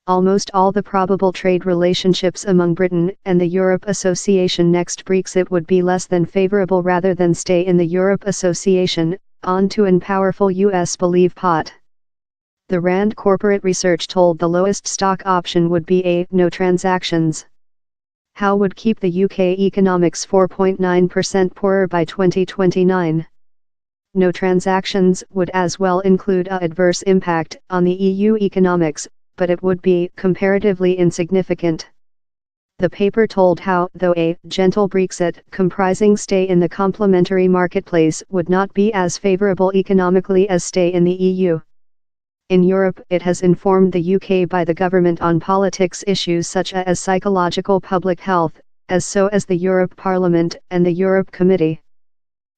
Almost all the probable trade relationships among Britain and the Europe Association next Brexit would be less than favorable rather than stay in the Europe Association, on to an powerful US believe pot. The Rand Corporate Research told the lowest stock option would be a no transactions. How would keep the UK economics 4.9% poorer by 2029? No transactions would as well include a adverse impact on the EU economics, but it would be comparatively insignificant. The paper told how, though a gentle Brexit comprising stay in the complementary marketplace would not be as favorable economically as stay in the EU. In Europe, it has informed the UK by the government on politics issues such as psychological public health, as so as the Europe Parliament and the Europe Committee.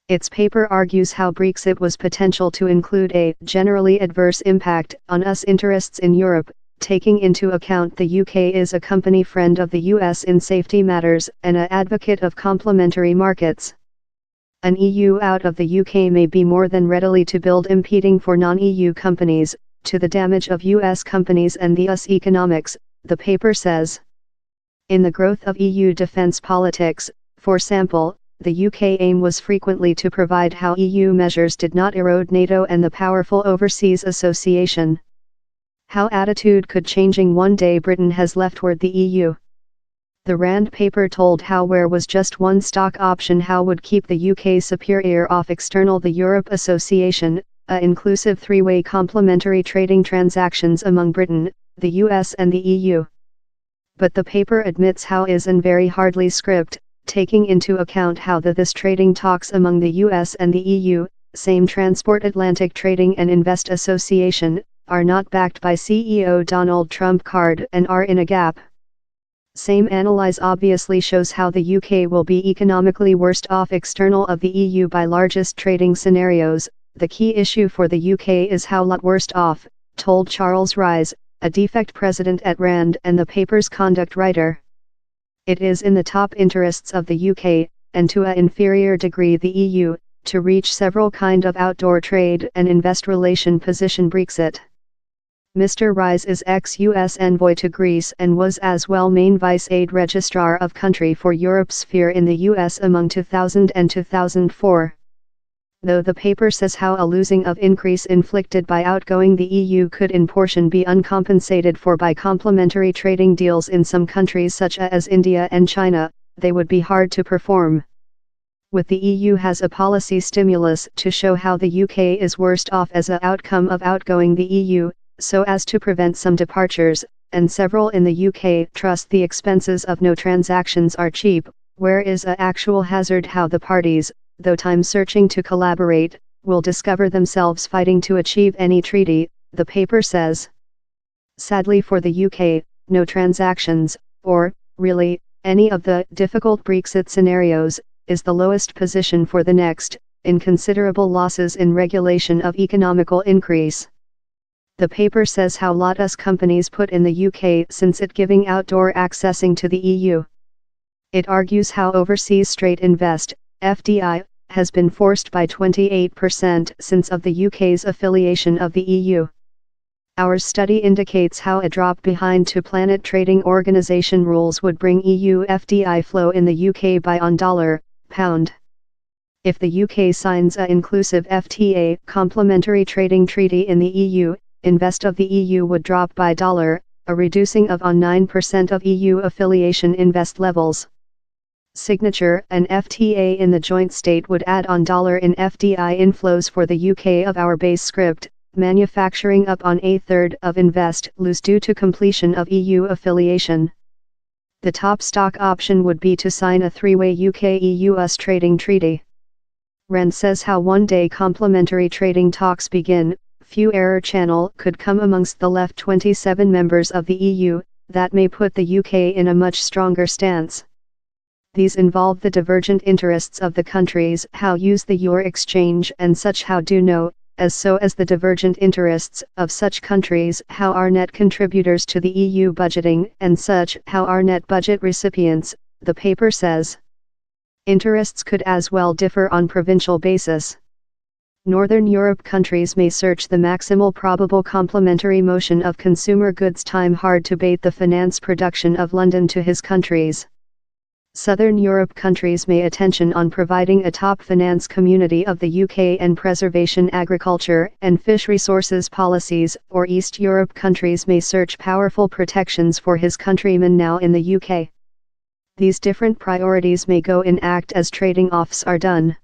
Its paper argues how Brexit was potential to include a generally adverse impact on us interests in Europe, taking into account the UK is a company friend of the US in safety matters and an advocate of complementary markets. An EU out of the UK may be more than readily to build impeding for non-EU companies, to the damage of US companies and the US economics, the paper says. In the growth of EU defence politics, for example, the UK aim was frequently to provide how EU measures did not erode NATO and the powerful overseas association. How attitude could changing one day Britain has leftward the EU. The Rand paper told how where was just one stock option how would keep the UK superior off external the Europe Association, a inclusive three-way complementary trading transactions among Britain, the US and the EU. But the paper admits how is and very hardly script, taking into account how this trading talks among the US and the EU, same Transport Atlantic Trading and Invest Association, are not backed by CEO Donald Trump card and are in a gap. Same analyse obviously shows how the UK will be economically worst off external of the EU by largest trading scenarios. The key issue for the UK is how lot worst off, told Charles Rise, a defect president at Rand and the paper's conduct writer. It is in the top interests of the UK, and to an inferior degree the EU, to reach several kind of outdoor trade and invest relation position Brexit. Mr. Rise is ex-US envoy to Greece and was as well main vice-aid registrar of country for Europe's sphere in the US among 2000 and 2004. Though the paper says how a losing of increase inflicted by outgoing the EU could in portion be uncompensated for by complementary trading deals in some countries such as India and China, they would be hard to perform. With the EU has a policy stimulus to show how the UK is worst off as an outcome of outgoing the EU, so as to prevent some departures, and several in the UK trust the expenses of no transactions are cheap, where is a actual hazard how the parties, though time searching to collaborate, will discover themselves fighting to achieve any treaty, the paper says. Sadly for the UK, no transactions, or, really, any of the difficult Brexit scenarios, is the lowest position for the next, in considerable losses in regulation of economical increase. The paper says how lot us companies put in the UK since it giving outdoor accessing to the EU. It argues how overseas straight invest, FDI, has been forced by 28% since of the UK's affiliation of the EU. Our study indicates how a drop behind to Planet Trading Organization rules would bring EU FDI flow in the UK by on $, If the UK signs a inclusive FTA complementary trading treaty in the EU, invest of the EU would drop by $, a reducing of on 9% of EU affiliation invest levels. Signature, an FTA in the joint state would add on $, in FDI inflows for the UK of our base script, manufacturing up on a third of invest lose due to completion of EU affiliation. The top stock option would be to sign a three-way UK-EU-US trading treaty. Rand says how one day complementary trading talks begin, few error channel could come amongst the left 27 members of the EU, that may put the UK in a much stronger stance. These involve the divergent interests of the countries how use the euro exchange and such how do know, as so as the divergent interests of such countries how are net contributors to the EU budgeting and such how are net budget recipients, the paper says. Interests could as well differ on provincial basis. Northern Europe countries may search the maximal probable complementary motion of consumer goods time hard to bait the finance production of London to his countries. Southern Europe countries may attention on providing a top finance community of the UK and preservation agriculture and fish resources policies, or East Europe countries may search powerful protections for his countrymen now in the UK. These different priorities may go in act as trading offs are done.